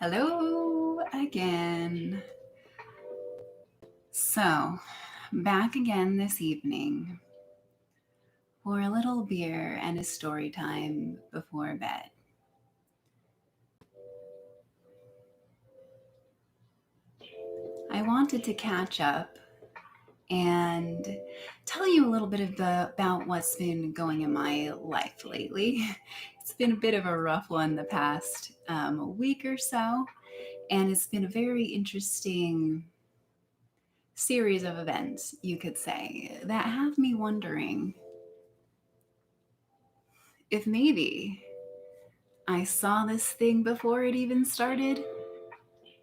Hello again. So, back again this evening for a little beer and a story time before bed. I wanted to catch up and tell you a little bit about what's been going in my life lately. It's been a bit of a rough one the past week or so, and it's been a very interesting series of events, you could say, that have me wondering if maybe I saw this thing before it even started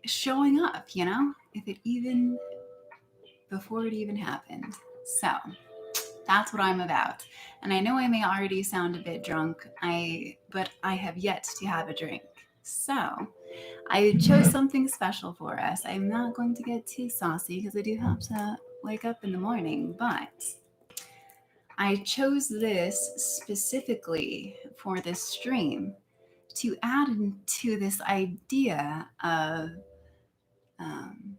showing up, if it even, before it even happened. So that's what I'm about. And I know I may already sound a bit drunk, but I have yet to have a drink. So I chose something special for us. I'm not going to get too saucy because I do have to wake up in the morning, but I chose this specifically for this stream to add into this idea of um,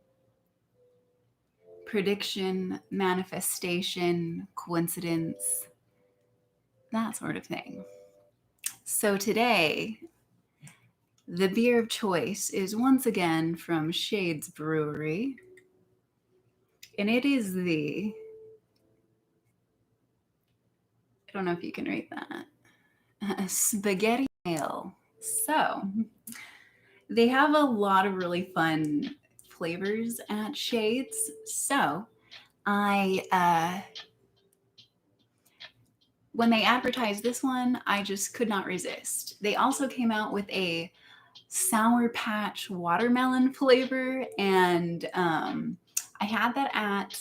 prediction, manifestation, coincidence, that sort of thing. So today, the beer of choice is once again from Shades Brewery, and it is I don't know if you can read that, spaghetti ale. So they have a lot of really fun flavors at Shades. So I when they advertised this one, I just could not resist. They also came out with a Sour Patch watermelon flavor, and I had that at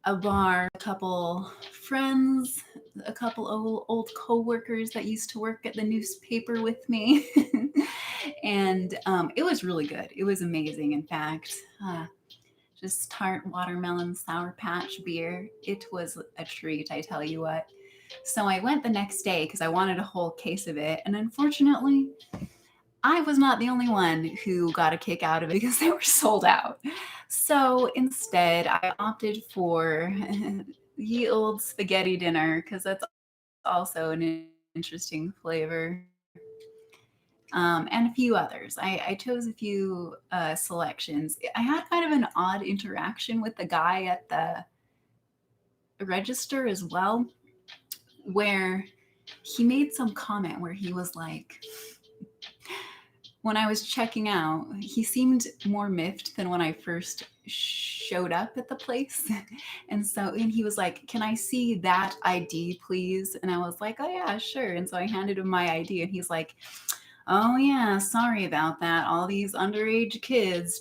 a bar. A couple friends, a couple old co-workers that used to work at the newspaper with me, and it was really good. It was amazing. In fact, just tart watermelon Sour Patch beer. It was a treat, I tell you what. So I went the next day because I wanted a whole case of it. And unfortunately, I was not the only one who got a kick out of it because they were sold out. So instead, I opted for ye old spaghetti dinner because that's also an interesting flavor. And a few others. I chose a few selections. I had kind of an odd interaction with the guy at the register as well, where he made some comment where he was like, when I was checking out, he seemed more miffed than when I first showed up at the place. And he was like, "Can I see that ID, please?" And I was like, "Oh, yeah, sure." And so I handed him my ID, and he's like, "Oh, yeah, sorry about that. All these underage kids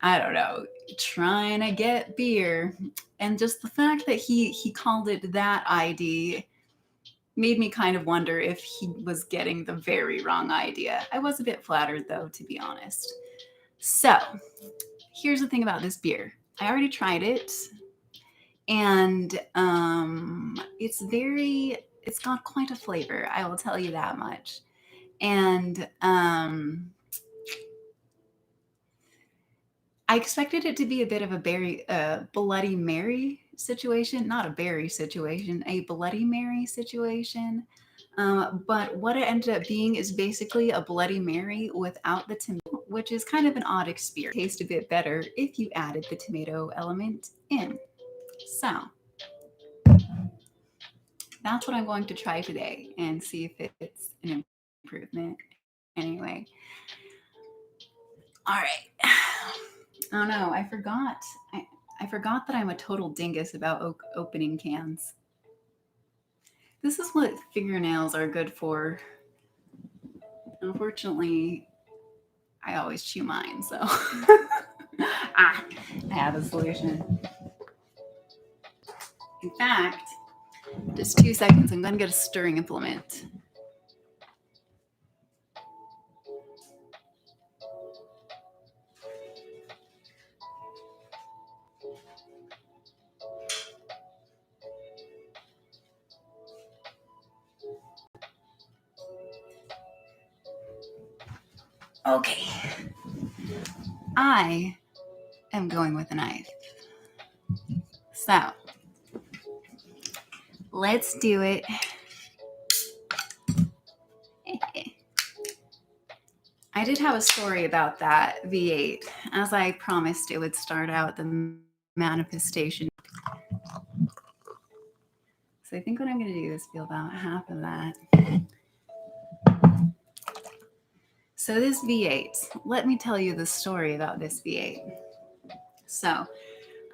I don't know, trying to get beer." And just the fact that he called it that ID made me kind of wonder if he was getting the very wrong idea. I was a bit flattered, though, to be honest. So here's the thing about this beer. I already tried it, and it's got quite a flavor, I will tell you that much. And I expected it to be a bit of a Bloody Mary situation, not a berry situation, a Bloody Mary situation. But what it ended up being is basically a Bloody Mary without the tomato, which is kind of an odd experience. It tastes a bit better if you added the tomato element in. So that's what I'm going to try today and see if it's an improvement. Anyway, all right. Oh no, I forgot. I forgot that I'm a total dingus about opening cans. This is what fingernails are good for. Unfortunately, I always chew mine, so I have a solution. In fact, just 2 seconds, I'm going to get a stirring implement. Okay. I am going with a knife. So let's do it. I did have a story about that V8, as I promised it would start out the manifestation. So I think what I'm going to do is feel about half of that. So this V8, let me tell you the story about this V8. So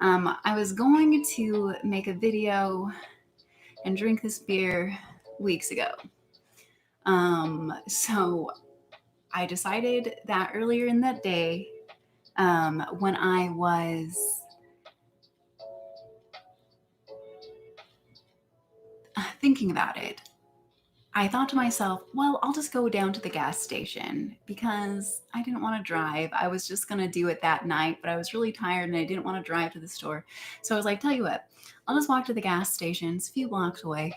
I was going to make a video and drink this beer weeks ago. So I decided that earlier in that day, when I was thinking about it, I thought to myself, well, I'll just go down to the gas station because I didn't want to drive. I was just going to do it that night, but I was really tired and I didn't want to drive to the store. So I was like, tell you what, I'll just walk to the gas station. It's a few blocks away.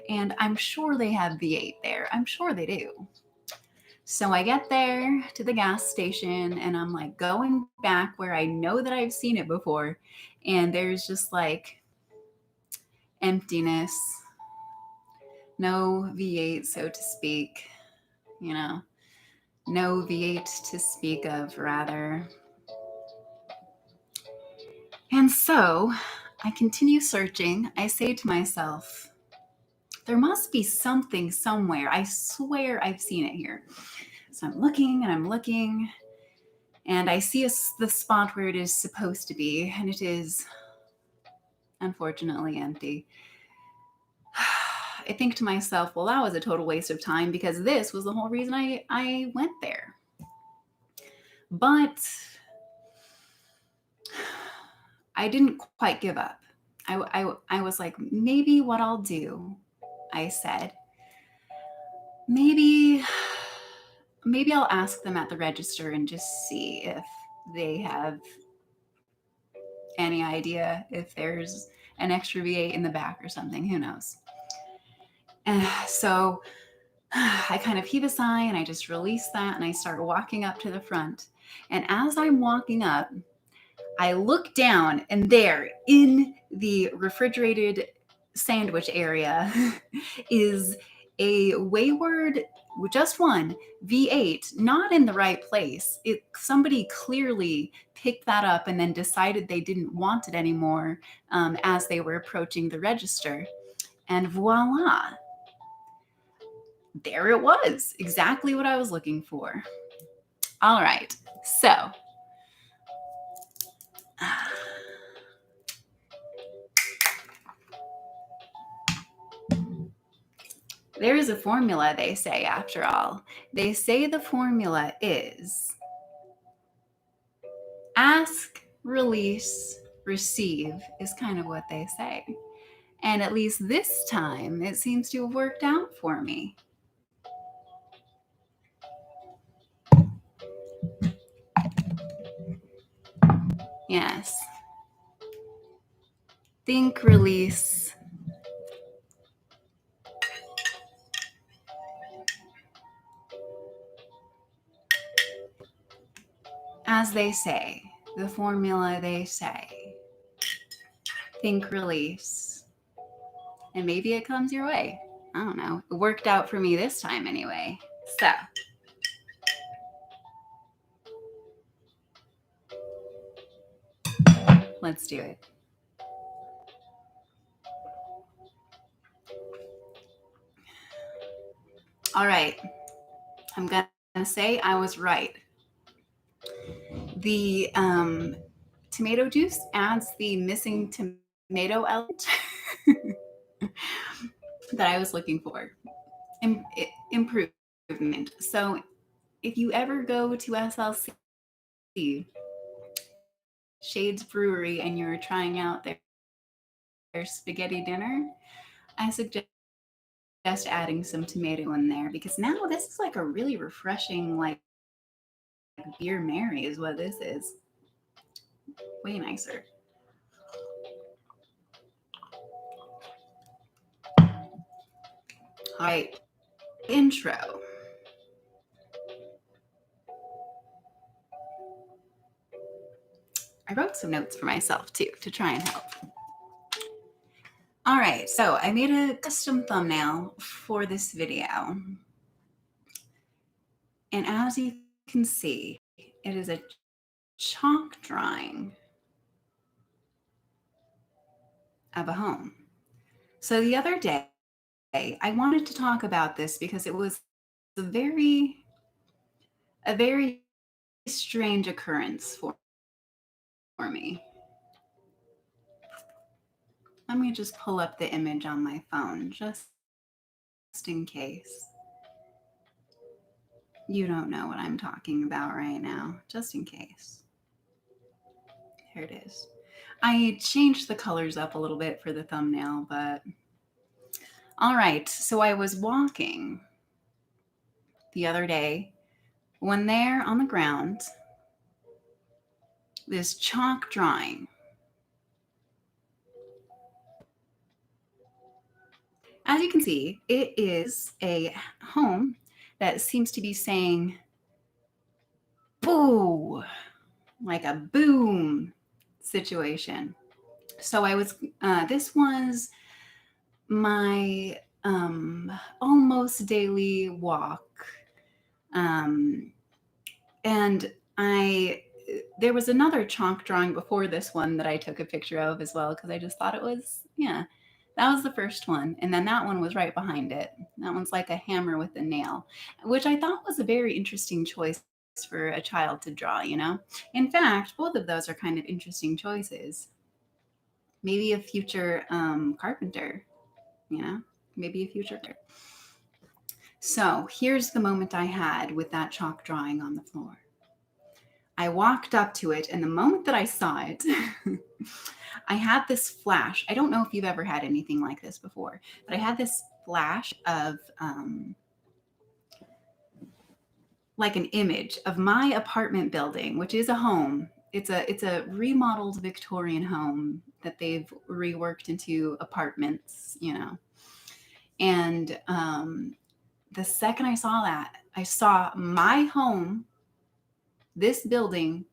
And I'm sure they have V8 there. I'm sure they do. So I get there to the gas station and I'm like going back where I know that I've seen it before. And there's just like emptiness, no V8, so to speak, you know, no V8 to speak of, rather. And so I continue searching. I say to myself, there must be something somewhere. I swear I've seen it here. So I'm looking and I'm looking, and I see the spot where it is supposed to be, and it is unfortunately empty. I think to myself, well, that was a total waste of time because this was the whole reason I went there. But I didn't quite give up. I was like, maybe what I'll do, I said, maybe I'll ask them at the register and just see if they have any idea if there's an extra V8 in the back or something. Who knows? And so I kind of heave a sigh and I just release that and I start walking up to the front. And as I'm walking up, I look down and there in the refrigerated sandwich area is a wayward, just one V8, not in the right place. Somebody clearly picked that up and then decided they didn't want it anymore as they were approaching the register. And voila, there it was, exactly what I was looking for. All right, so there is a formula, they say, after all. They say the formula is ask, release, receive, is kind of what they say. And at least this time, it seems to have worked out for me. Yes. Think, release. As they say, the formula they say. Think, release. And maybe it comes your way. I don't know. It worked out for me this time anyway. So, let's do it. All right. I'm going to say I was right. The tomato juice adds the missing tomato element that I was looking for. Improvement. So if you ever go to SLC, Shades Brewery, and you're trying out their spaghetti dinner, I suggest adding some tomato in there because now this is like a really refreshing, like beer Mary is what this is. Way nicer. All right, intro. wrote some notes for myself too to try and help. All right, so I made a custom thumbnail for this video. And as you can see, it is a chalk drawing of a home. So the other day, I wanted to talk about this because it was a very strange occurrence for me. Let me just pull up the image on my phone just in case you don't know what I'm talking about right now, just in case. Here it is. I changed the colors up a little bit for the thumbnail, but all right. So I was walking the other day when there on the ground, this chalk drawing. As you can see, it is a home that seems to be saying boo, like a boom situation. So I was, this was my almost daily walk. And there was another chalk drawing before this one that I took a picture of as well, because I just thought it was, yeah, that was the first one. And then that one was right behind it. That one's like a hammer with a nail, which I thought was a very interesting choice for a child to draw, you know? In fact, both of those are kind of interesting choices. Maybe a future carpenter, you know? Maybe a future carpenter. So here's the moment I had with that chalk drawing on the floor. I walked up to it, and the moment that I saw it, I had this flash. I don't know if you've ever had anything like this before, but I had this flash of like an image of my apartment building, which is a home. It's a remodeled Victorian home that they've reworked into apartments, you know. And the second I saw that, I saw my home, this building,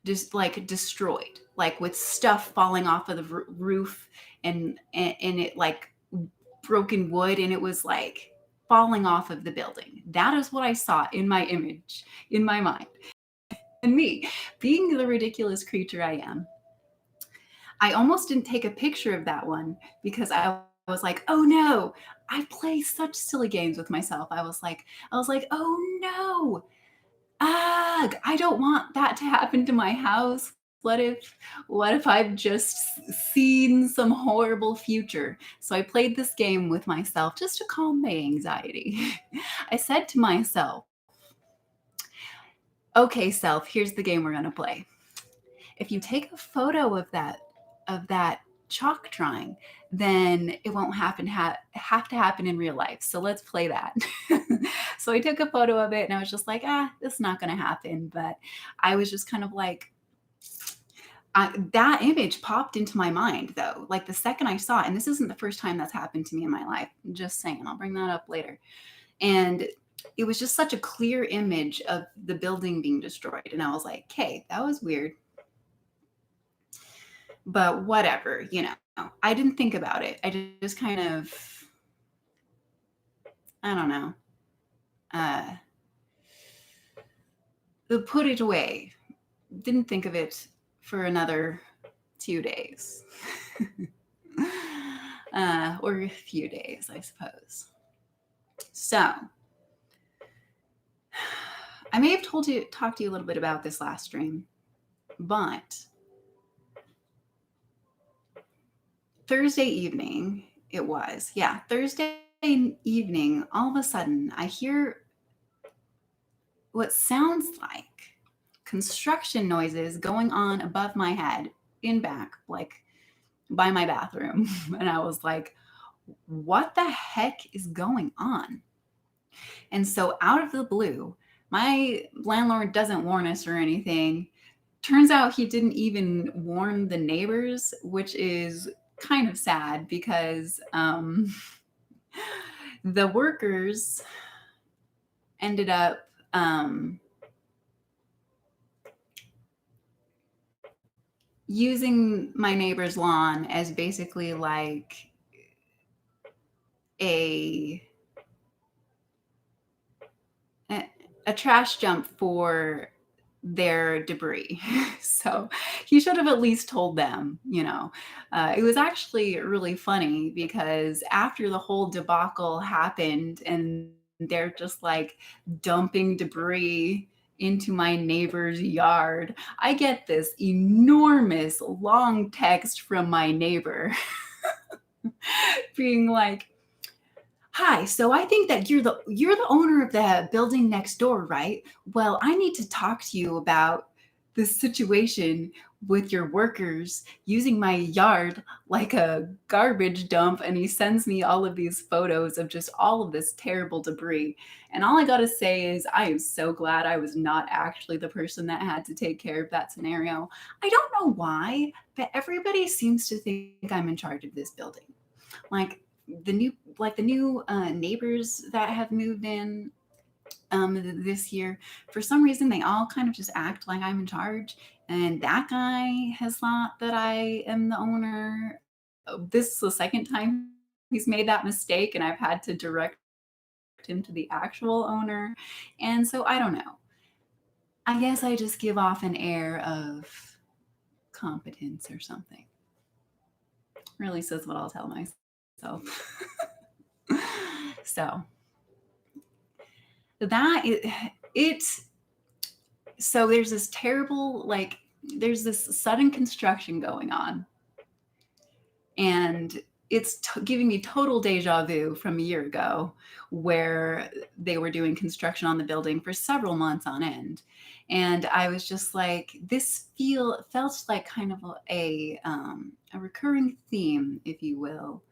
just like destroyed, like with stuff falling off of the roof and it like broken wood, and it was like falling off of the building. That is what I saw in my image, in my mind. And me, being the ridiculous creature I am, I almost didn't take a picture of that one because I was like, oh no, I play such silly games with myself. I was like, oh no, I don't want that to happen to my house. What if I've just seen some horrible future? So I played this game with myself just to calm my anxiety. I said to myself, okay, self, here's the game we're going to play. If you take a photo of that chalk drawing, then it won't have to happen in real life. So let's play that. So I took a photo of it, and I was just like, this is not going to happen. But I was just kind of like, that image popped into my mind though. Like the second I saw it, and this isn't the first time that's happened to me in my life. I'm just saying, I'll bring that up later. And it was just such a clear image of the building being destroyed. And I was like, okay, that was weird. But whatever, you know, I didn't think about it. I just kind of, I don't know, put it away. Didn't think of it for another 2 days. Or a few days, I suppose. So I may have talked to you a little bit about this last stream, but Thursday evening, it was. Yeah, Thursday evening, all of a sudden, I hear what sounds like construction noises going on above my head in back, like by my bathroom. And I was like, what the heck is going on? And so out of the blue, my landlord doesn't warn us or anything. Turns out he didn't even warn the neighbors, which is kind of sad because the workers ended up using my neighbor's lawn as basically like a a trash dump for their debris. So he should have at least told them, you know. It was actually really funny because after the whole debacle happened and they're just like dumping debris into my neighbor's yard, I get this enormous long text from my neighbor being like, "Hi, so I think that you're the owner of the building next door, right? Well, I need to talk to you about this situation with your workers using my yard like a garbage dump." And he sends me all of these photos of just all of this terrible debris. And all I got to say is I am so glad I was not actually the person that had to take care of that scenario. I don't know why, but everybody seems to think I'm in charge of this building. Like the new neighbors that have moved in this year, for some reason they all kind of just act like I'm in charge, and that guy has thought that I am the owner. This is the second time he's made that mistake, and I've had to direct him to the actual owner. And so I don't know, I guess I just give off an air of competence or something. Really says what I'll tell myself. So that it so there's this terrible, like, there's this sudden construction going on, and it's giving me total deja vu from a year ago where they were doing construction on the building for several months on end. And I was just like, this felt like kind of a recurring theme, if you will,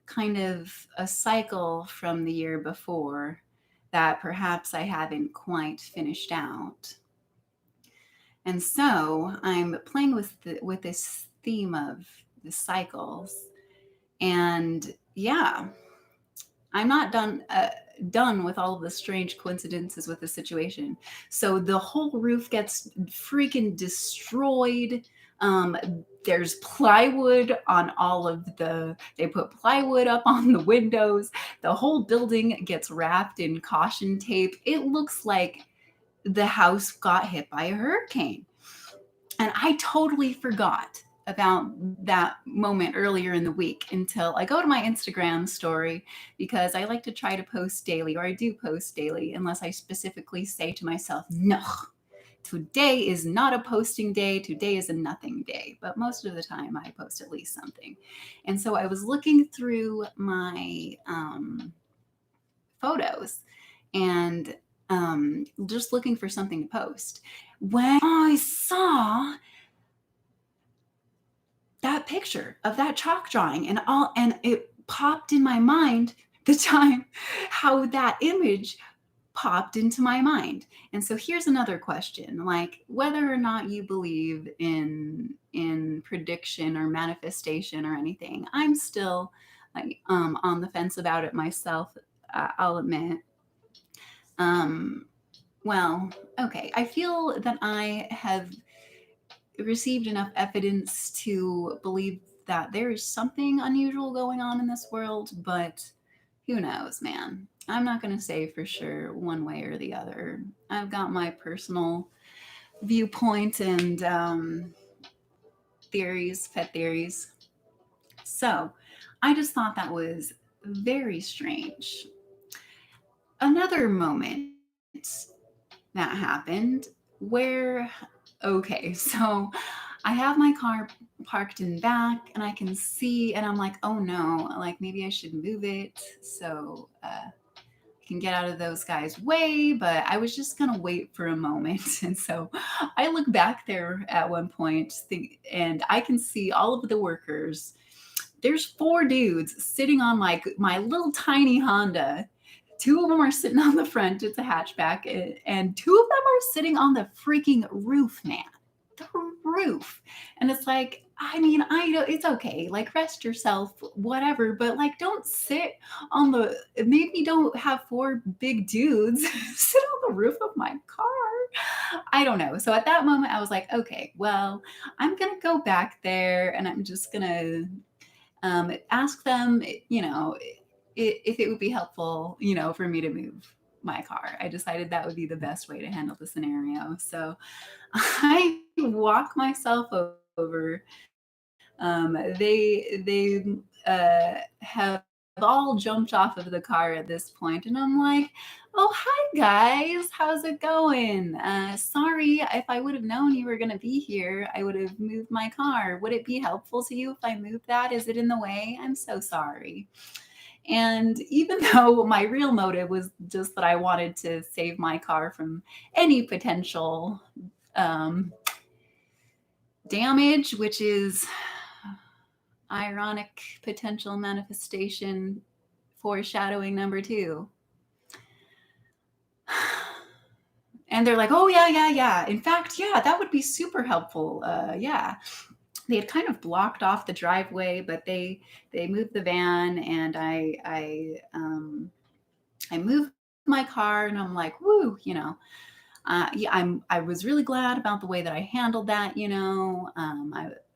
kind of a cycle from the year before that perhaps I haven't quite finished out. And so I'm playing with this theme of the cycles. And yeah, I'm not done with all of the strange coincidences with the situation. So the whole roof gets freaking destroyed. Um, there's plywood on all of they put plywood up on the windows. The whole building gets wrapped in caution tape. It looks like the house got hit by a hurricane. And I totally forgot about that moment earlier in the week until I go to my Instagram story, because I like to try to post daily, or I do post daily, unless I specifically say to myself, no, today is not a posting day. Today is a nothing day. But most of the time I post at least something. And so I was looking through my photos and just looking for something to post when I saw that picture of that chalk drawing, and it popped in my mind the time how that image popped into my mind. And so here's another question, like whether or not you believe in prediction or manifestation or anything. I'm still like on the fence about it myself, I'll admit. Well, okay, I feel that I have received enough evidence to believe that there is something unusual going on in this world, but who knows, man? I'm not going to say for sure one way or the other. I've got my personal viewpoint and theories, pet theories. So I just thought that was very strange. Another moment that happened where, okay, so I have my car parked in back and I can see, and I'm like, oh no, like maybe I should move it so I can get out of those guys' way. But I was just gonna wait for a moment. And so I look back there at one point and I can see all of the workers. There's 4 dudes sitting on my little tiny Honda. 2 of them are sitting on the front, it's a hatchback, and 2 of them are sitting on the freaking roof, man. the roof. And it's like, I mean, I know it's okay, like rest yourself, whatever, but like don't sit on the, maybe don't have four big dudes sit on the roof of my car. I don't know. So at that moment, I was like, okay, well, I'm going to go back there and I'm just going to ask them, if it would be helpful, for me to move my car. I decided that would be the best way to handle the scenario. So I walk myself over. They have all jumped off of the car at this point, and I'm like, "Oh, hi guys, how's it going? Sorry, if I would have known you were gonna be here, I would have moved my car. Would it be helpful to you if I moved that? Is it in the way? I'm so sorry." And even though my real motive was just that I wanted to save my car from any potential um, damage, which is ironic potential manifestation foreshadowing number 2. And they're like, oh, yeah. In fact, yeah, that would be super helpful. Yeah. They had kind of blocked off the driveway, but they moved the van, and I moved my car, and I'm like, woo, yeah, I was really glad about the way that I handled that.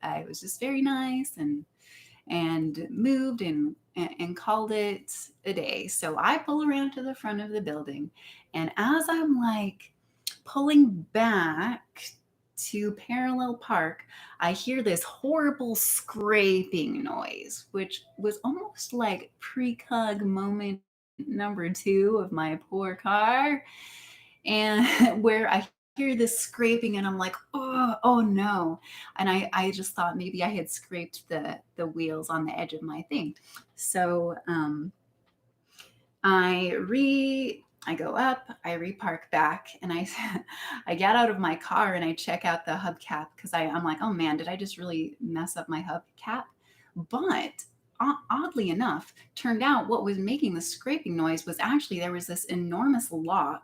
I was just very nice and moved and called it a day. So I pull around to the front of the building, and as I'm like pulling back to parallel park, I hear this horrible scraping noise, which was almost like precog moment number 2 of my poor car, and where I hear this scraping and I'm like, oh no. And I just thought maybe I had scraped the wheels on the edge of my thing. So I go up, I repark back, and I get out of my car and I check out the hubcap because I'm like, oh man, did I just really mess up my hubcap? But oddly enough, turned out what was making the scraping noise was actually there was this enormous lock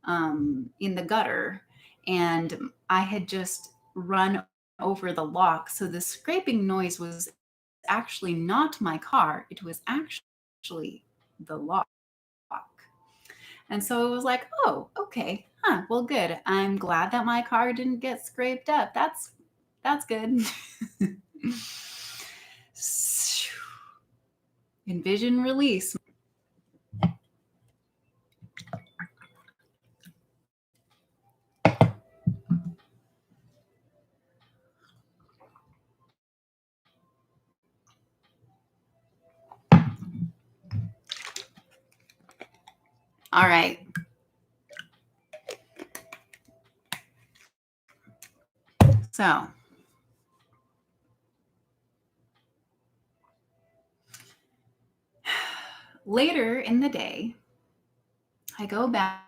in the gutter, and I had just run over the lock. So the scraping noise was actually not my car, it was actually the lock. And so it was like, oh, okay, well, good. I'm glad that my car didn't get scraped up. That's good. Envision release. All right. So later in the day, I go back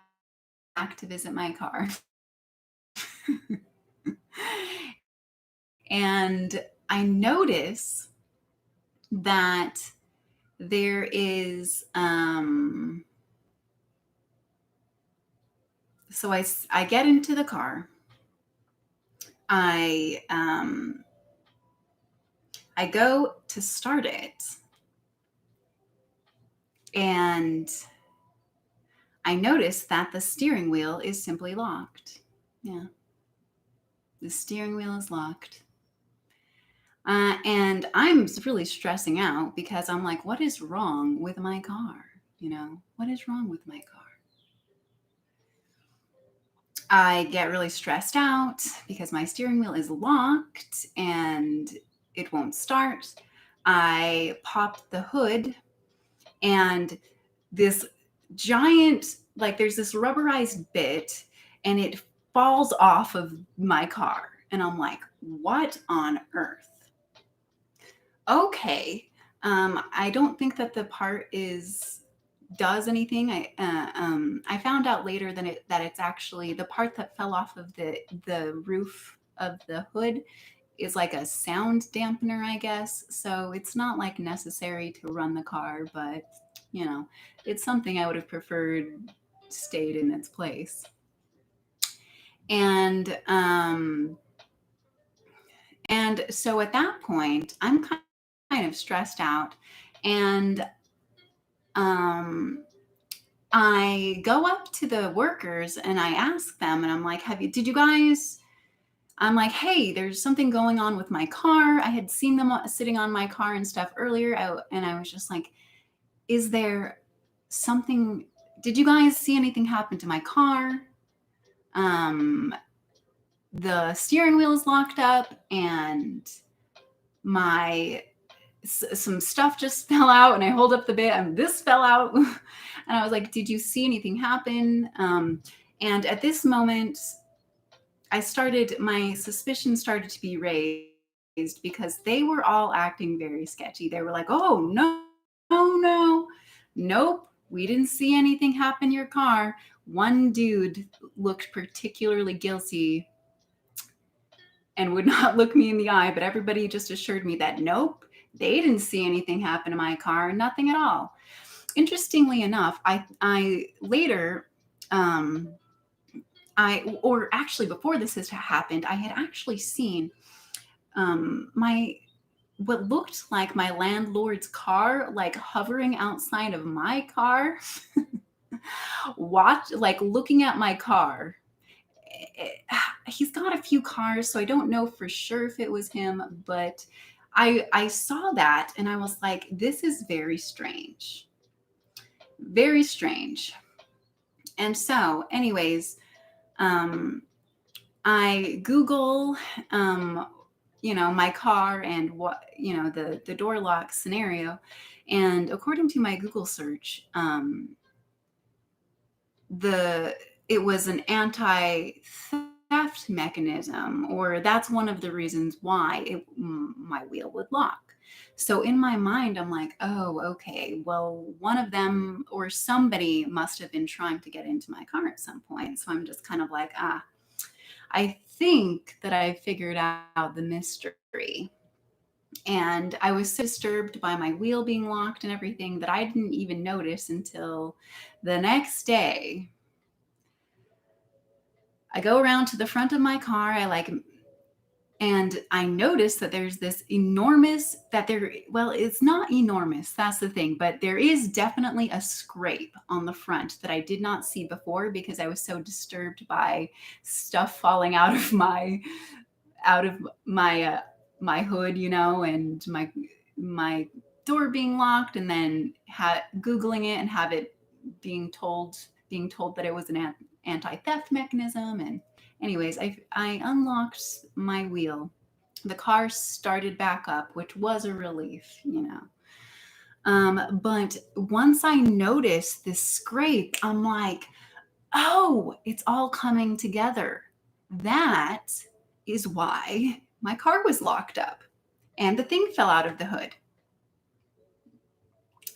to visit my car. And I notice that there is so I get into the car. I go to start it, and I notice that the steering wheel is simply locked. Yeah, the steering wheel is locked. And I'm really stressing out because I'm like, what is wrong with my car? What is wrong with my car? I get really stressed out because my steering wheel is locked and it won't start. I pop the hood, and this giant, like there's this rubberized bit, and it falls off of my car. And I'm like, what on earth? Okay. I don't think that the part does anything. I found out later that it's actually the part that fell off of the roof of the hood is like a sound dampener, I guess. So it's not like necessary to run the car, but it's something I would have preferred stayed in its place. And And so at that point, I'm kind of stressed out. And I go up to the workers and I ask them, and I'm like, did you guys, I'm like, hey, there's something going on with my car. I had seen them sitting on my car and stuff earlier. And I was just like, is there something, did you guys see anything happen to my car? The steering wheel is locked up and my some stuff just fell out, and I hold up the bit and this fell out. And I was like, did you see anything happen? And at this moment, my suspicion started to be raised because they were all acting very sketchy. They were like, oh, no, nope, we didn't see anything happen to your car. One dude looked particularly guilty and would not look me in the eye, but everybody just assured me that nope, they didn't see anything happen to my car, nothing at all. Interestingly enough, I later, or actually before this has happened, I had actually seen my what looked like my landlord's car like hovering outside of my car, looking at my car. He's got a few cars, so I don't know for sure if it was him, but I saw that and I was like, this is very strange. Very strange. And so, anyways, I Google, my car and what, the door lock scenario. And according to my Google search, it was an anti-theft mechanism, or that's one of the reasons why my wheel would lock. So in my mind, I'm like, oh, okay, well, one of them or somebody must have been trying to get into my car at some point. So I'm just kind of like, I think that I figured out the mystery. And I was so disturbed by my wheel being locked and everything that I didn't even notice until the next day. I go around to the front of my car. And I noticed that there's this well, it's not enormous, that's the thing, but there is definitely a scrape on the front that I did not see before because I was so disturbed by stuff falling out of my hood, and my door being locked, and then Googling it and have it being told that it was an anti-theft mechanism. And anyways, I unlocked my wheel. The car started back up, which was a relief. But once I noticed this scrape, I'm like, oh, it's all coming together. That is why my car was locked up and the thing fell out of the hood.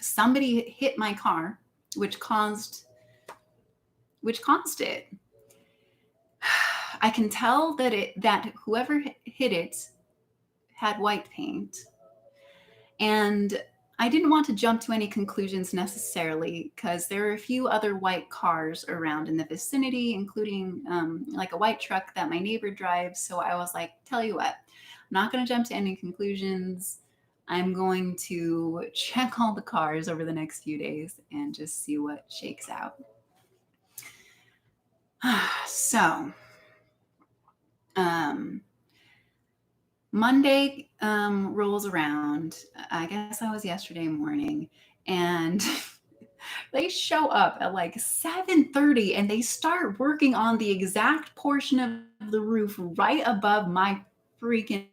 Somebody hit my car, which caused it. I can tell that whoever hit it had white paint. And I didn't want to jump to any conclusions necessarily because there are a few other white cars around in the vicinity, including like a white truck that my neighbor drives. So I was like, tell you what, I'm not going to jump to any conclusions. I'm going to check all the cars over the next few days and just see what shakes out. So, Monday rolls around. I guess I was yesterday morning, and they show up at like 7:30, and they start working on the exact portion of the roof right above my freaking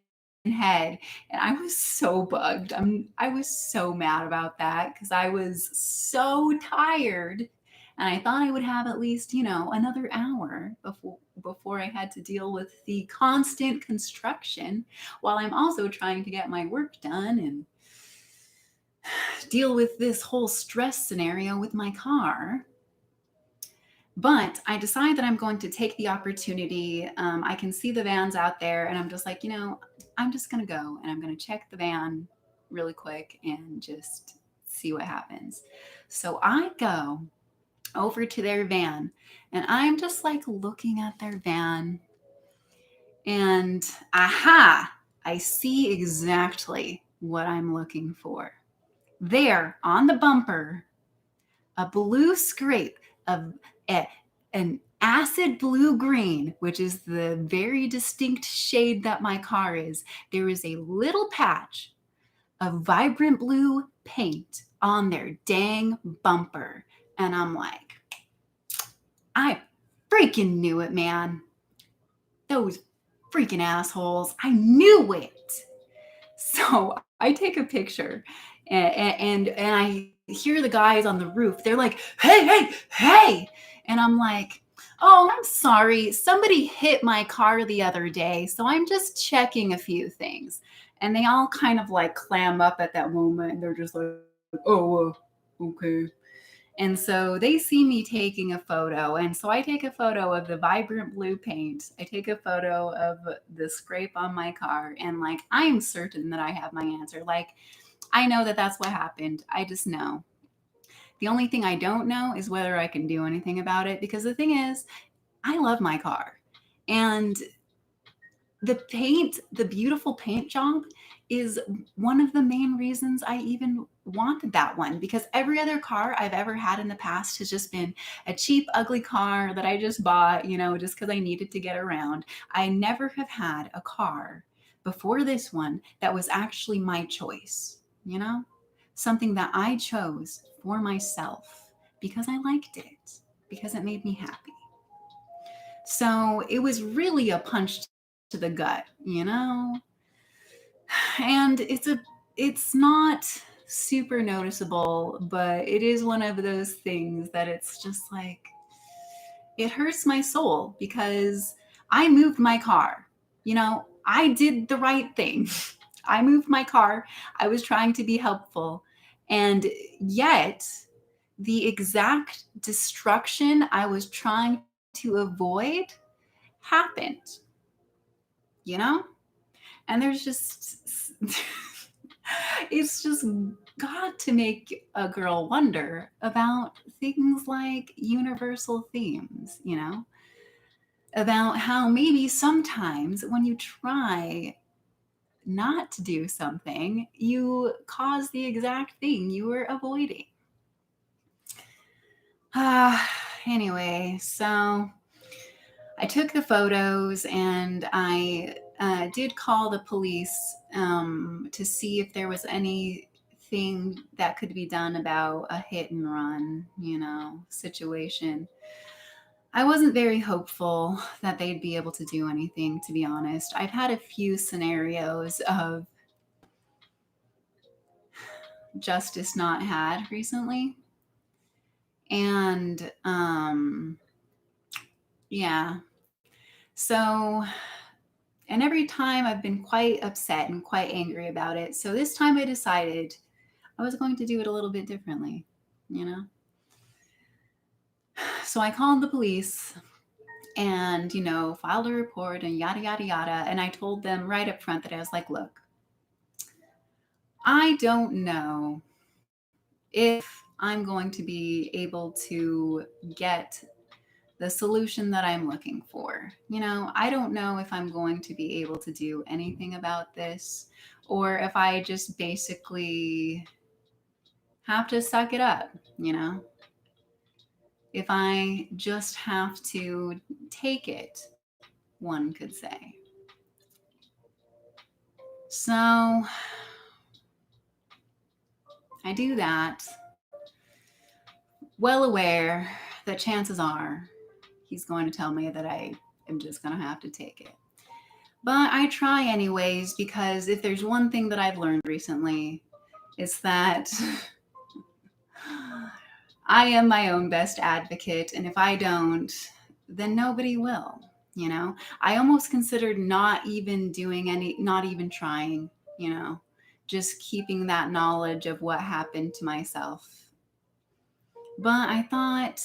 head. And I was so bugged. I was so mad about that because I was so tired, and I thought I would have at least, another hour before I had to deal with the constant construction while I'm also trying to get my work done and deal with this whole stress scenario with my car. But I decide that I'm going to take the opportunity. I can see the vans out there, and I'm just like, I'm just going to go and I'm going to check the van really quick and just see what happens. So I go over to their van, and I'm just like looking at their van, and aha, I see exactly what I'm looking for. There on the bumper, a blue scrape of an acid blue green, which is the very distinct shade that my car is. There is a little patch of vibrant blue paint on their dang bumper. And I'm like, I freaking knew it, man. Those freaking assholes. I knew it. So I take a picture and I hear the guys on the roof. They're like, hey, hey, hey. And I'm like, oh, I'm sorry. Somebody hit my car the other day. So I'm just checking a few things. And they all kind of like clam up at that moment. And they're just like, oh, okay. And so they see me taking a photo. And so I take a photo of the vibrant blue paint. I take a photo of the scrape on my car. And like, I am certain that I have my answer. Like, I know that that's what happened. I just know. The only thing I don't know is whether I can do anything about it. Because the thing is, I love my car. And the paint, the beautiful paint job is one of the main reasons I even wanted that one, because every other car I've ever had in the past has just been a cheap, ugly car that I just bought, just because I needed to get around. I never have had a car before this one that was actually my choice, something that I chose for myself because I liked it, because it made me happy. So it was really a punch to the gut, and it's not super noticeable, but it is one of those things that it's just like, it hurts my soul because I moved my car. I did the right thing. I moved my car. I was trying to be helpful. And yet, the exact destruction I was trying to avoid happened, you know? And there's just, it's just got to make a girl wonder about things like universal themes, about how maybe sometimes when you try not to do something, you cause the exact thing you were avoiding. Anyway, so I took the photos and I did call the police to see if there was anything that could be done about a hit and run, situation. I wasn't very hopeful that they'd be able to do anything, to be honest. I've had a few scenarios of justice not had recently. And yeah. So, and every time I've been quite upset and quite angry about it. So this time I decided I was going to do it a little bit differently, So I called the police and, filed a report and yada, yada, yada. And I told them right up front that I was like, look, I don't know if I'm going to be able to get the solution that I'm looking for. I don't know if I'm going to be able to do anything about this, or if I just basically have to suck it up, if I just have to take it, one could say. So I do that, well aware that chances are he's going to tell me that I am just going to have to take it. But I try anyways, because if there's one thing that I've learned recently, it's that I am my own best advocate. And if I don't, then nobody will. I almost considered not even trying, just keeping that knowledge of what happened to myself. But I thought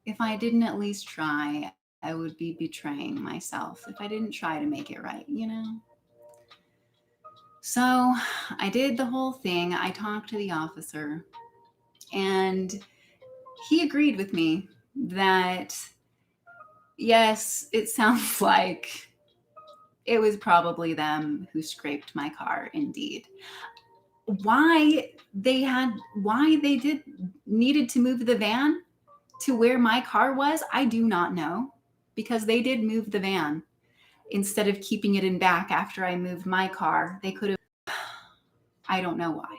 if I didn't at least try, I would be betraying myself if I didn't try to make it right, So I did the whole thing. I talked to the officer, and he agreed with me that, yes, it sounds like it was probably them who scraped my car, indeed. Why they did needed to move the van to where my car was, I do not know, because they did move the van instead of keeping it in back after I moved my car. They could have, I don't know why.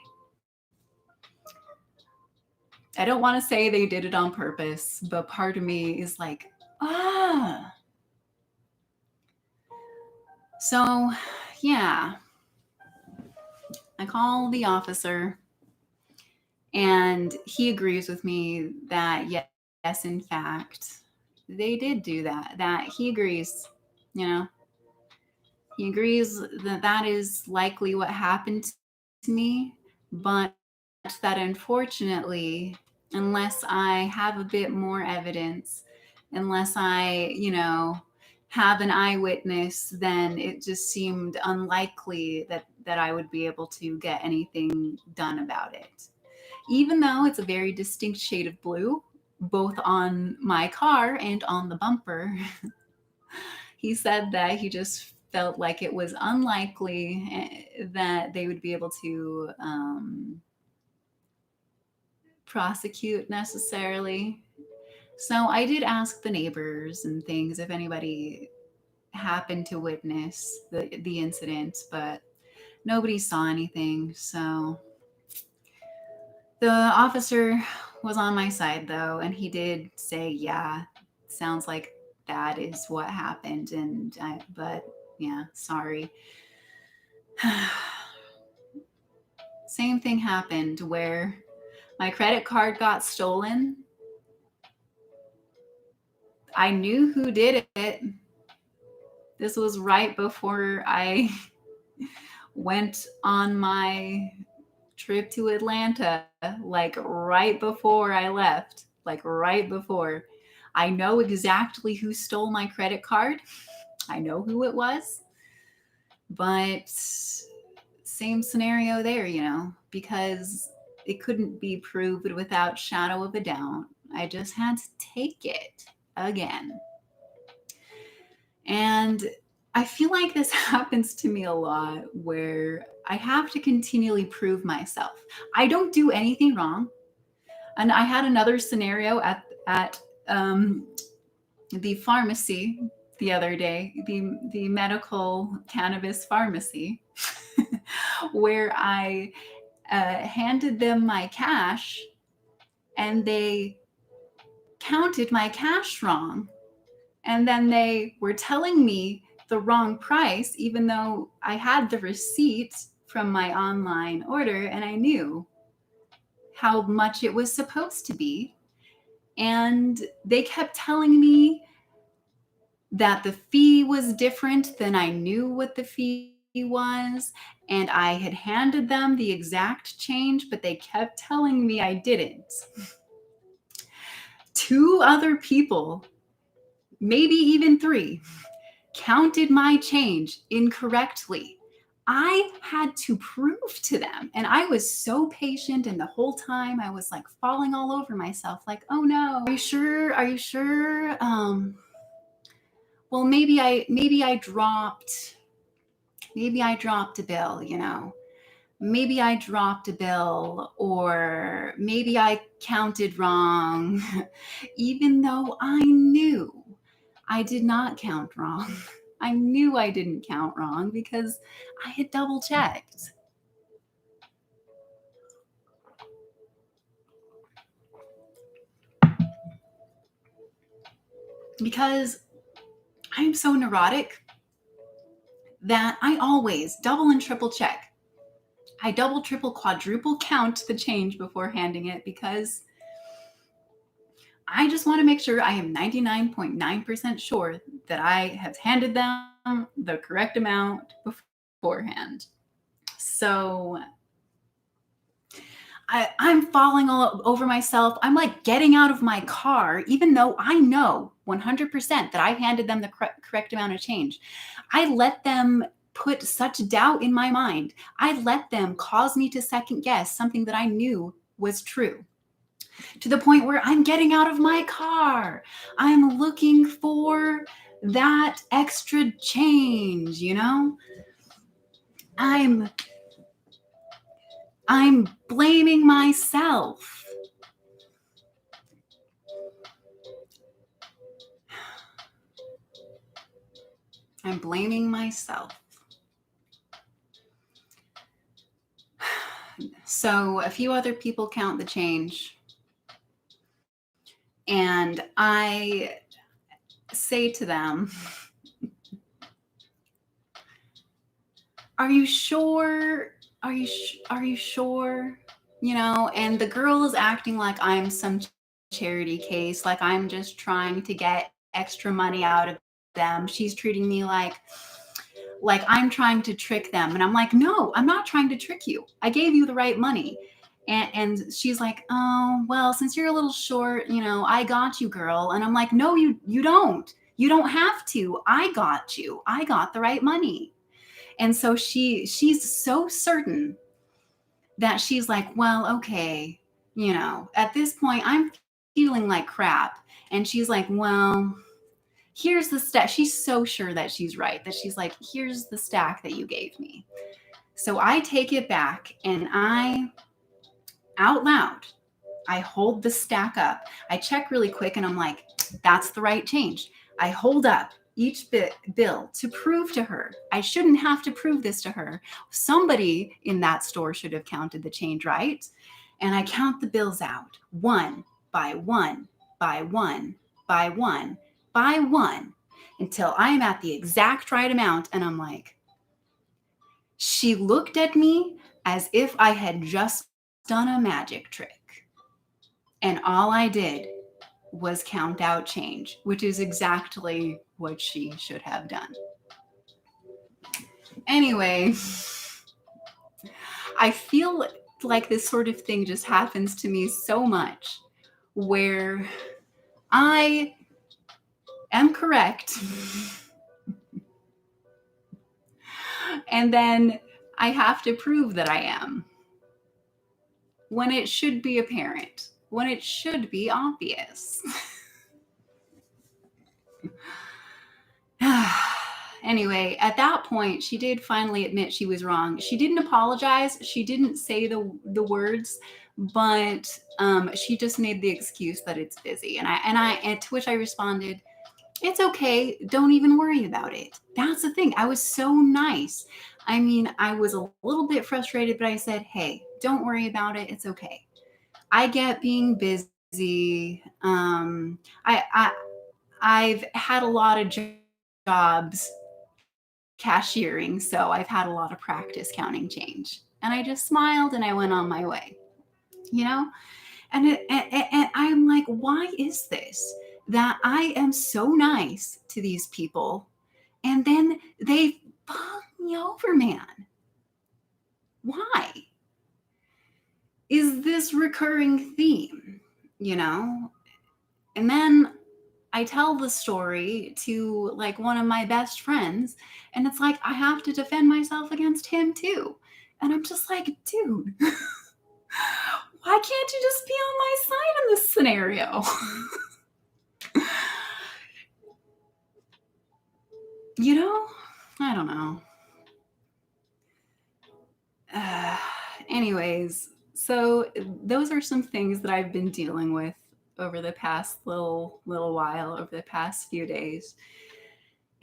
I don't want to say they did it on purpose, but part of me is like, ah. So, yeah. I call the officer and he agrees with me that yes, in fact, they did do that. That he agrees, you know, he agrees that that is likely what happened to me, but that unfortunately, unless I have a bit more evidence, unless I, have an eyewitness, then it just seemed unlikely that I would be able to get anything done about it. Even though it's a very distinct shade of blue, both on my car and on the bumper, he said that he just felt like it was unlikely that they would be able to prosecute necessarily. So I did ask the neighbors and things if anybody happened to witness the incident, but nobody saw anything. So the officer was on my side though, and he did say, yeah, sounds like that is what happened. But yeah, sorry. Same thing happened where my credit card got stolen. I knew who did it. This was right before I went on my trip to Atlanta, like right before I left, like right before. I know exactly who stole my credit card. I know who it was. But same scenario there, because it couldn't be proved without shadow of a doubt. I just had to take it again. And I feel like this happens to me a lot where I have to continually prove myself. I don't do anything wrong. And I had another scenario at the pharmacy the other day, the medical cannabis pharmacy, where I handed them my cash and they counted my cash wrong. And then they were telling me the wrong price, even though I had the receipt from my online order and I knew how much it was supposed to be. And they kept telling me that the fee was different than I knew what the fee was. And I had handed them the exact change, but they kept telling me I didn't. 2 other people, maybe even 3, counted my change incorrectly. I had to prove to them. And I was so patient. And the whole time I was like falling all over myself, like, oh no, are you sure? Are you sure? Well, maybe I dropped a bill, maybe I dropped a bill, or maybe I counted wrong, even though I knew I did not count wrong. I knew I didn't count wrong because I had double checked. Because I am so neurotic that I always double and triple check. I double, triple, quadruple count the change before handing it because I just want to make sure I am 99.9% sure that I have handed them the correct amount beforehand. So I'm falling all over myself. I'm like getting out of my car, even though I know 100% that I handed them the correct amount of change. I let them put such doubt in my mind. I let them cause me to second guess something that I knew was true, to the point where I'm getting out of my car. I'm looking for that extra change, you know? I'm blaming myself. I'm blaming myself. So a few other people count the change. And I say to them, are you sure? Are you sure? You know, and the girl is acting like I'm some charity case, like I'm just trying to get extra money out of them. She's treating me like I'm trying to trick them. And I'm like, no, I'm not trying to trick you. I gave you the right money. And she's like, oh, well, since you're a little short, you know, I got you, girl. And I'm like, no, you don't. You don't have to. I got you. I got the right money. And so she's so certain that she's like, well, okay, you know, at this point I'm feeling like crap. And she's like, well, here's the stack. She's so sure that she's right, that she's like, here's the stack that you gave me. So I take it back and I, out loud, I hold the stack up. I check really quick and I'm like, that's the right change. I hold up each bill to prove to her. I shouldn't have to prove this to her. Somebody in that store should have counted the change right. And I count the bills out one by one by one by one by one until I am at the exact right amount. And I'm like, she looked at me as if I had just done a magic trick. And all I did was count out change, which is exactly what she should have done. Anyway, I feel like this sort of thing just happens to me so much where I am correct and then I have to prove that I am when it should be apparent, when it should be obvious. Anyway, at that point, she did finally admit she was wrong. She didn't apologize. She didn't say the words, but she just made the excuse that it's busy. And to which I responded, "It's okay. Don't even worry about it." That's the thing. I was so nice. I mean, I was a little bit frustrated, but I said, "Hey, don't worry about it. It's okay. I get being busy. I've had a lot of jobs cashiering, so I've had a lot of practice counting change." And I just smiled and I went on my way, you know? And I'm like, why is this that I am so nice to these people and then they fuck me over, man? Why? Is this recurring theme, you know? And then I tell the story to like one of my best friends, and it's like I have to defend myself against him too. And I'm just like, dude, why can't you just be on my side in this scenario? You know, I don't know. Uh, Anyways, so those are some things that I've been dealing with over the past little while, over the past few days.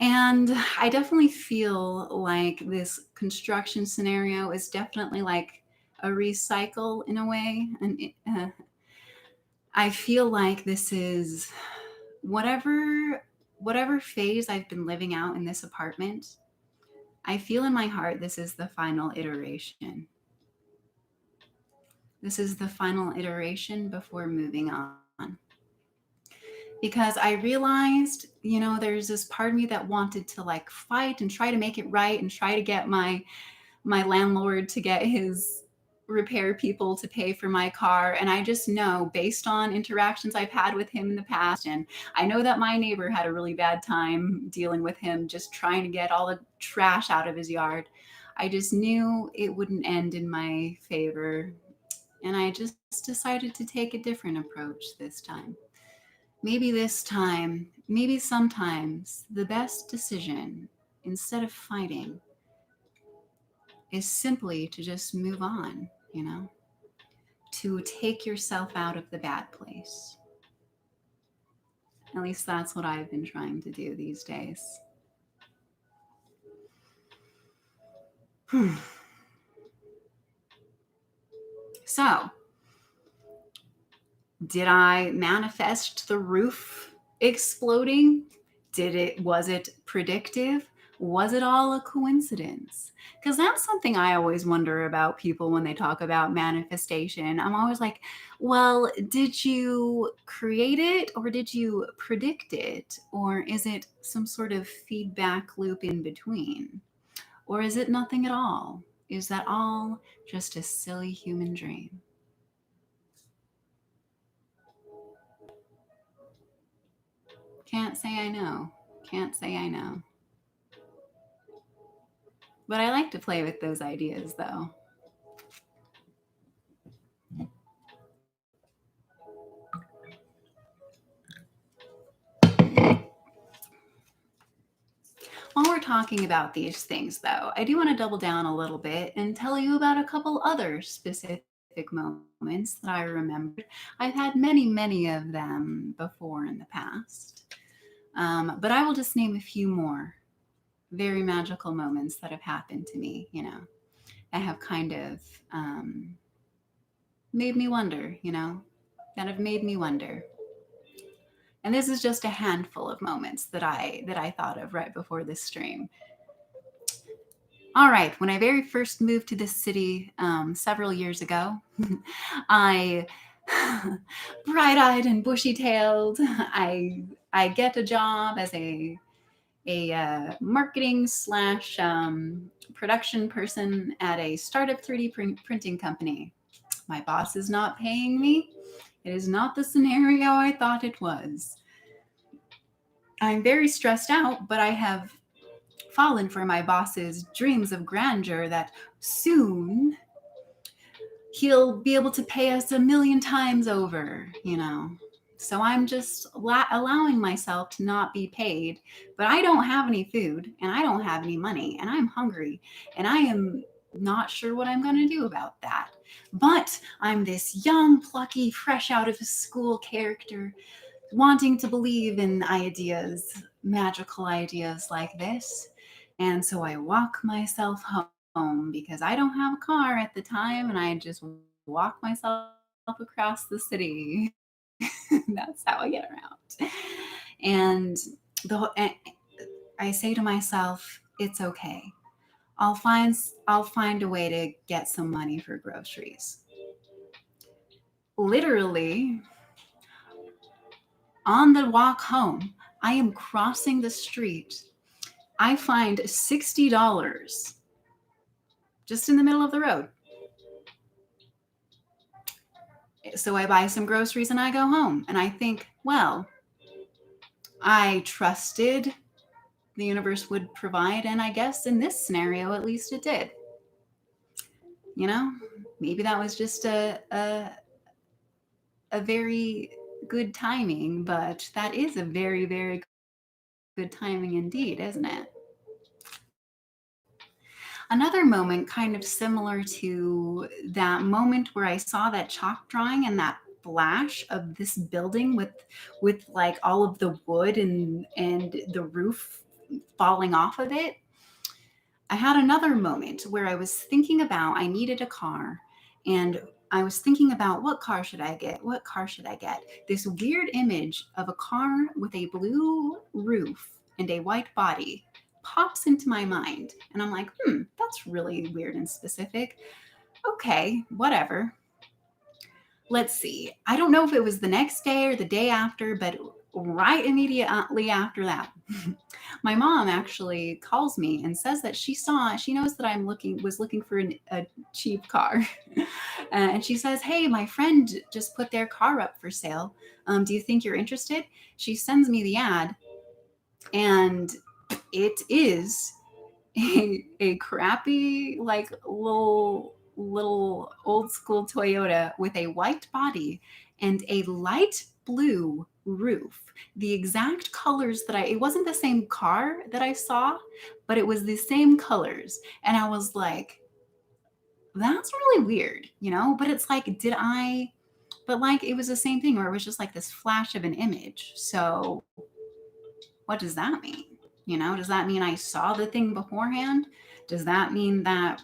And I definitely feel like this construction scenario is definitely like a recycle in a way. And I feel like this is whatever phase I've been living out in this apartment. I feel in my heart this is the final iteration. This is the final iteration before moving on. Because I realized, you know, there's this part of me that wanted to like fight and try to make it right and try to get my landlord to get his repair people to pay for my car. And I just know, based on interactions I've had with him in the past, and I know that my neighbor had a really bad time dealing with him, just trying to get all the trash out of his yard. I just knew it wouldn't end in my favor. And I just decided to take a different approach this time. Maybe this time, maybe sometimes the best decision, instead of fighting, is simply to just move on, to take yourself out of the bad place. At least that's what I've been trying to do these days. So, did I manifest the roof exploding? Was it predictive? Was it all a coincidence? Because that's something I always wonder about people when they talk about manifestation. I'm always like, well, did you create it or did you predict it? Or is it some sort of feedback loop in between? Or is it nothing at all? Is that all just a silly human dream? Can't say I know. Can't say I know. But I like to play with those ideas though. While we're talking about these things though, I do want to double down a little bit and tell you about a couple other specific moments that I remembered. I've had many, many of them before in the past. But I will just name a few more very magical moments that have happened to me, that have kind of made me wonder, that have made me wonder. And this is just a handful of moments that I thought of right before this stream. All right, when I very first moved to this city several years ago, I bright-eyed and bushy-tailed. I get a job as a marketing slash production person at a startup 3D printing company. My boss is not paying me. It is not the scenario I thought it was. I'm very stressed out, but I have fallen for my boss's dreams of grandeur that soon he'll be able to pay us 1,000,000 times over, So I'm just allowing myself to not be paid, but I don't have any food and I don't have any money and I'm hungry and I am not sure what I'm going to do about that. But I'm this young, plucky, fresh out of school character wanting to believe in ideas, magical ideas like this. And so I walk myself home because I don't have a car at the time and I just walk myself across the city. That's how I get around. And I say to myself, it's okay. I'll find a way to get some money for groceries. Literally, on the walk home, I am crossing the street. I find $60 just in the middle of the road. So I buy some groceries and I go home. And I think, well, I trusted the universe would provide. And I guess in this scenario, at least it did. Maybe that was just a very good timing, but that is a very, very good timing indeed, isn't it? Another moment kind of similar to that moment where I saw that chalk drawing and that flash of this building with like all of the wood and the roof falling off of it. I had another moment where I was thinking about I needed a car and I was thinking about what car should I get? What car should I get? This weird image of a car with a blue roof and a white body pops into my mind. And I'm like, that's really weird and specific. Okay, whatever. Let's see. I don't know if it was the next day or the day after, but right immediately after that, my mom actually calls me and says that she knows that was looking for a cheap car. And she says, hey, my friend just put their car up for sale. Do you think you're interested? She sends me the ad and it is a crappy, like little old school Toyota with a white body and a light blue roof. The exact colors that it wasn't the same car that I saw, but it was the same colors. And I was like, that's really weird, you know? But it's like, but like it was the same thing where it was just like this flash of an image. So what does that mean? You know, does that mean I saw the thing beforehand? Does that mean that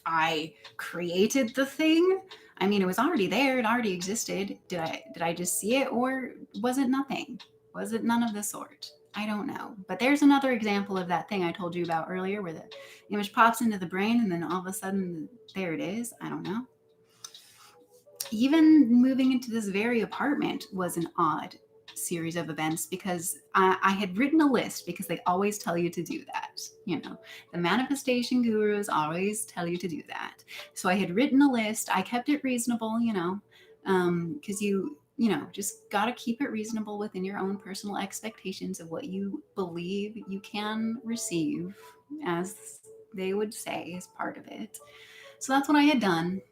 I created the thing? I mean, it was already there, it already existed. Did I just see it, or was it nothing? Was it none of the sort? I don't know. But there's another example of that thing I told you about earlier where the image pops into the brain and then all of a sudden there it is. I don't know. Even moving into this very apartment was an odd series of events because I had written a list, because they always tell you to do that. You know, the manifestation gurus always tell you to do that. So I had written a list. I kept it reasonable, you know, because you know, just got to keep it reasonable within your own personal expectations of what you believe you can receive, as they would say, as part of it. So that's what I had done.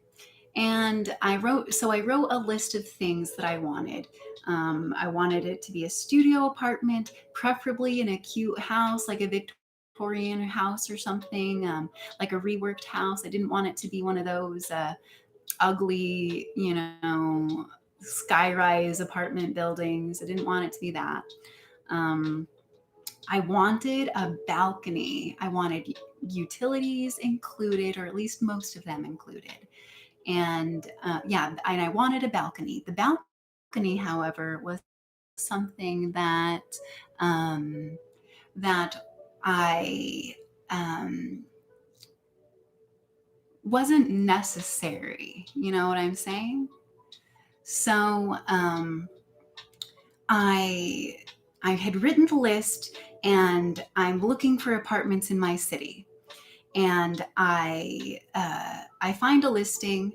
And I wrote a list of things that I wanted. I wanted it to be a studio apartment, preferably in a cute house, like a Victorian house or something, like a reworked house. I didn't want it to be one of those ugly, you know, skyrise apartment buildings. I didn't want it to be that. I wanted a balcony. I wanted utilities included, or at least most of them included. And yeah, and I wanted a balcony. The balcony, however, was something that I wasn't necessary. You know what I'm saying? So I had written the list, and I'm looking for apartments in my city, and I find a listing.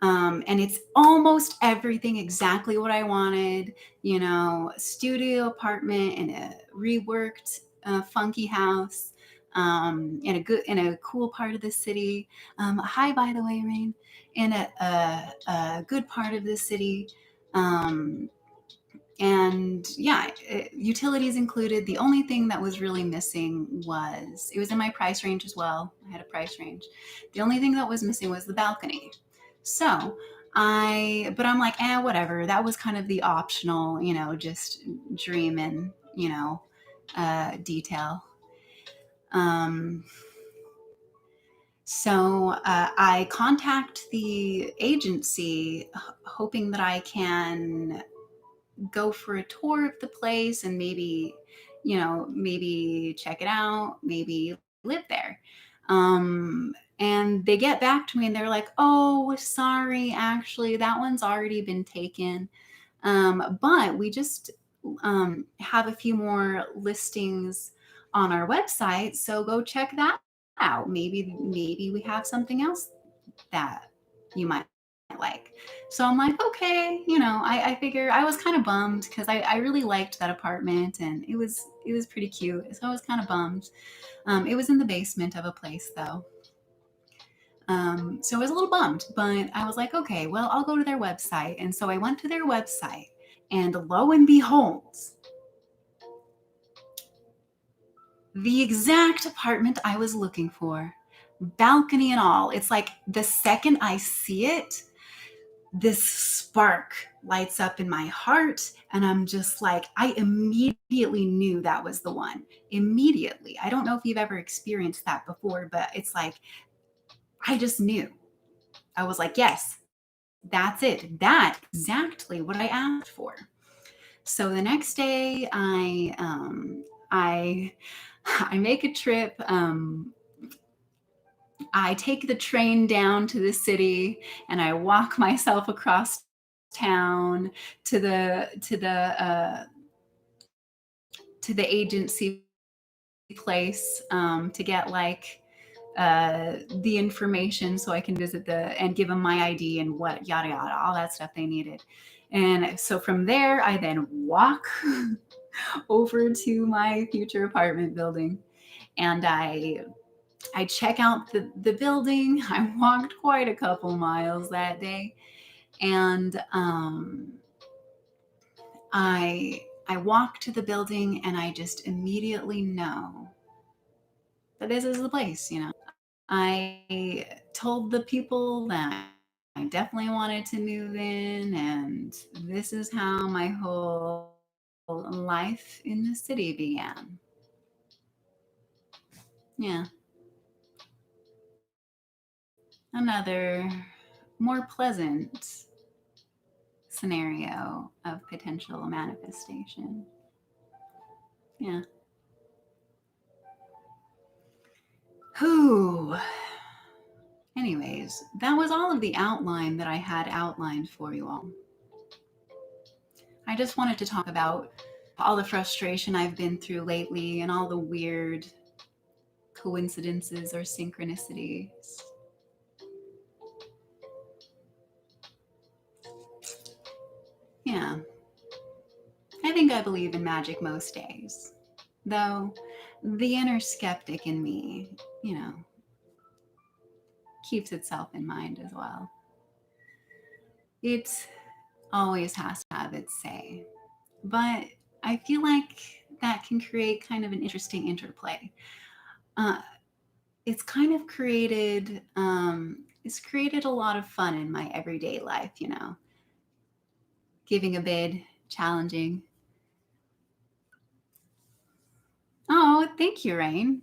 And it's almost everything exactly what I wanted, you know, a studio apartment in a reworked, funky house, in a cool part of the city. Hi, by the way, Rain, in a good part of the city. Um, and yeah, utilities included. The only thing that was really missing was, it was in my price range as well. I had a price range. The only thing that was missing was the balcony. So but I'm like, whatever. That was kind of the optional, you know, just dreaming, you know, detail. Um, so I contact the agency, hoping that I can go for a tour of the place and maybe, you know, maybe check it out, maybe live there. And they get back to me and they're like, oh, sorry, actually, that one's already been taken. But we just have a few more listings on our website. So go check that out. Maybe we have something else that you might like. So I'm like, okay, you know, I figure. I was kind of bummed because I really liked that apartment and it was pretty cute. So I was kind of bummed. It was in the basement of a place though. So I was a little bummed, but I was like, okay, well, I'll go to their website. And so I went to their website, and lo and behold, the exact apartment I was looking for, balcony and all. It's like the second I see it, this spark lights up in my heart, and I'm just like, I immediately knew that was the one. Immediately. I don't know if you've ever experienced that before, but it's like, I just knew. I was like, yes, that's it. That's exactly what I asked for. So the next day, I I make a trip. I take the train down to the city, and I walk myself across town to the agency place, to get like the information so I can visit and give them my ID and what yada yada, all that stuff they needed. And so from there, I then walk over to my future apartment building, and I check out the building. I walked quite a couple miles that day, And I walk to the building and I just immediately know that this is the place, you know. I told the people that I definitely wanted to move in, and this is how my whole life in the city began. Yeah. Another more pleasant scenario of potential manifestation. Yeah. Whew. Anyways, that was all of the outline that I had outlined for you all. I just wanted to talk about all the frustration I've been through lately and all the weird coincidences or synchronicities. Yeah, I think I believe in magic most days, though the inner skeptic in me, you know, keeps itself in mind as well. It always has to have its say, but I feel like that can create kind of an interesting interplay. Uh, it's created a lot of fun in my everyday life, you know, giving a bid, challenging. Oh, thank you, Rain.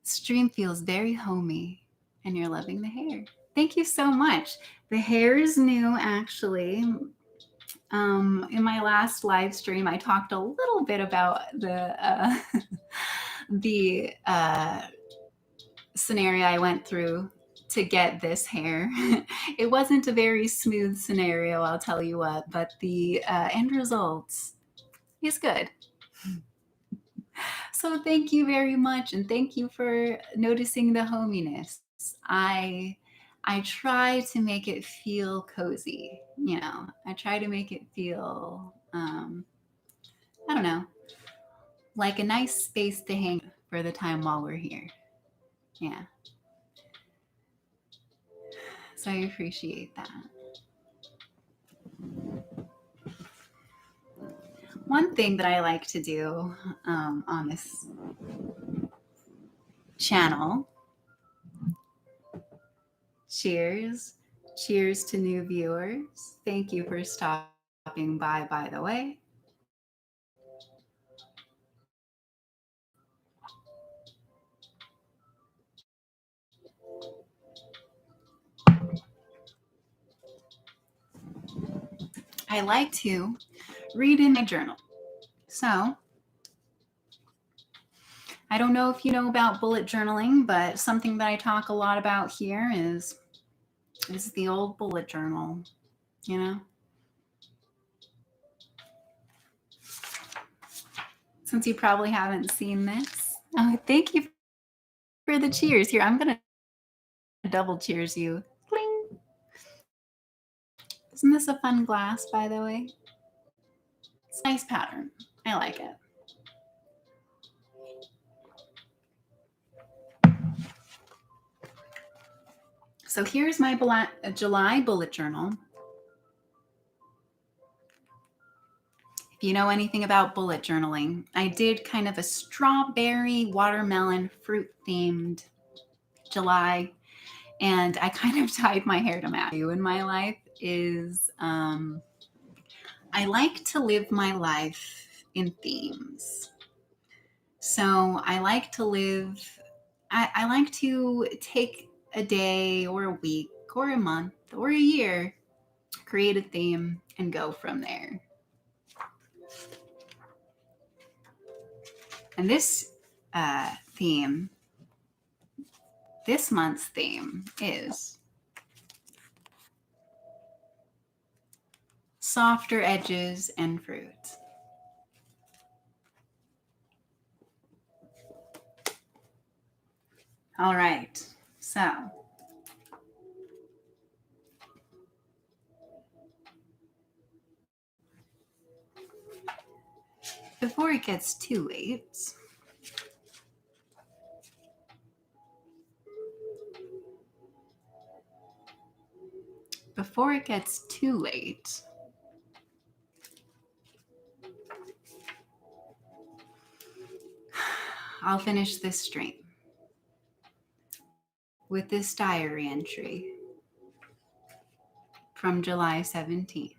Stream feels very homey, and you're loving the hair. Thank you so much. The hair is new, actually. In my last live stream, I talked a little bit about the scenario I went through to get this hair. It wasn't a very smooth scenario, I'll tell you what, but the end result is good. So thank you very much, and thank you for noticing the hominess. I I try to make it feel cozy, you know. I try to make it feel I don't know, like a nice space to hang for the time while we're here. Yeah. So I appreciate that. One thing that I like to do on this channel, cheers, cheers to new viewers. Thank you for stopping by the way. I like to read in my journal. So I don't know if you know about bullet journaling, but something that I talk a lot about here is the old bullet journal, you know? Since you probably haven't seen this. Oh, thank you for the cheers. Here, I'm going to double cheers you. Cling. Isn't this a fun glass, by the way? It's a nice pattern. I like it. So here's my July bullet journal. If you know anything about bullet journaling, I did kind of a strawberry watermelon fruit themed July, and I kind of tied my hair to match. In my life is I like to live my life in themes. So I like to I like to take a day or a week or a month or a year, create a theme, and go from there. And theme, this month's theme is softer edges and fruit. All right, so before it gets too late, before it gets too late, I'll finish this stream with this diary entry from July 17th.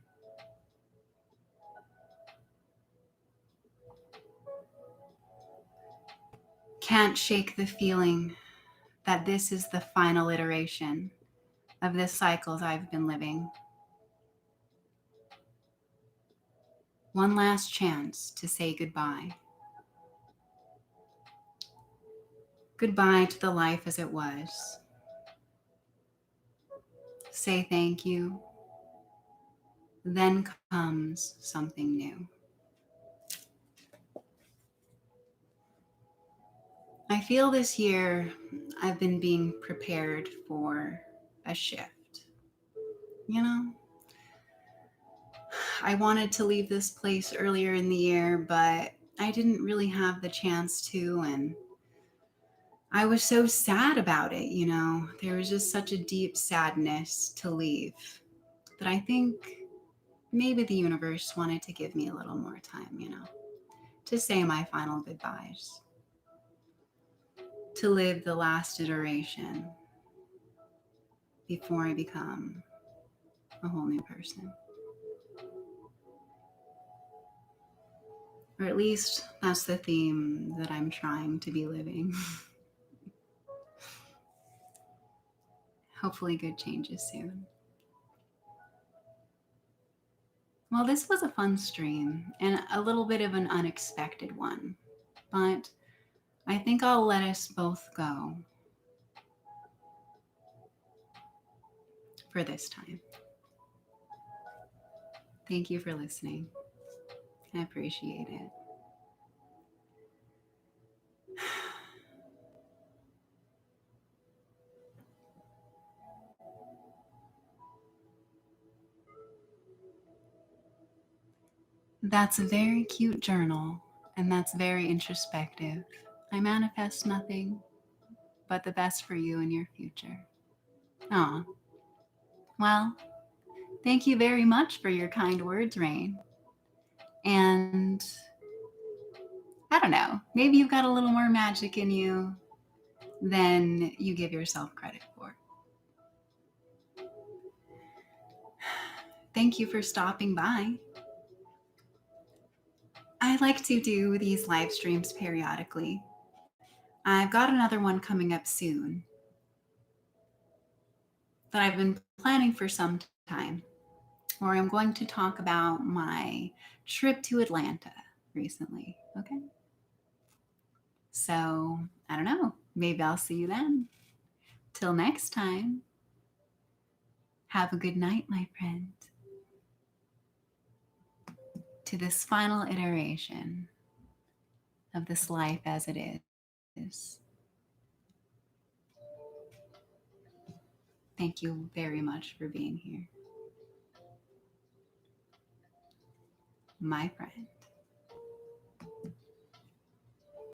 Can't shake the feeling that this is the final iteration of the cycles I've been living. One last chance to say goodbye. Goodbye to the life as it was. Say thank you. Then comes something new. I feel this year I've been being prepared for a shift. You know, I wanted to leave this place earlier in the year, but I didn't really have the chance to, and I was so sad about it, you know. There was just such a deep sadness to leave that I think maybe the universe wanted to give me a little more time, you know, to say my final goodbyes, to live the last iteration before I become a whole new person. Or at least that's the theme that I'm trying to be living. Hopefully good changes soon. Well, this was a fun stream and a little bit of an unexpected one, but I think I'll let us both go for this time. Thank you for listening. I appreciate it. That's a very cute journal, and that's very introspective. I manifest nothing but the best for you and your future. Aw. Well, thank you very much for your kind words, Rain. And I don't know, maybe you've got a little more magic in you than you give yourself credit for. Thank you for stopping by. I like to do these live streams periodically. I've got another one coming up soon that I've been planning for some time, where I'm going to talk about my trip to Atlanta recently. Okay. So I don't know, maybe I'll see you then. Till next time, have a good night, my friend. To this final iteration of this life as it is. Thank you very much for being here, my friend.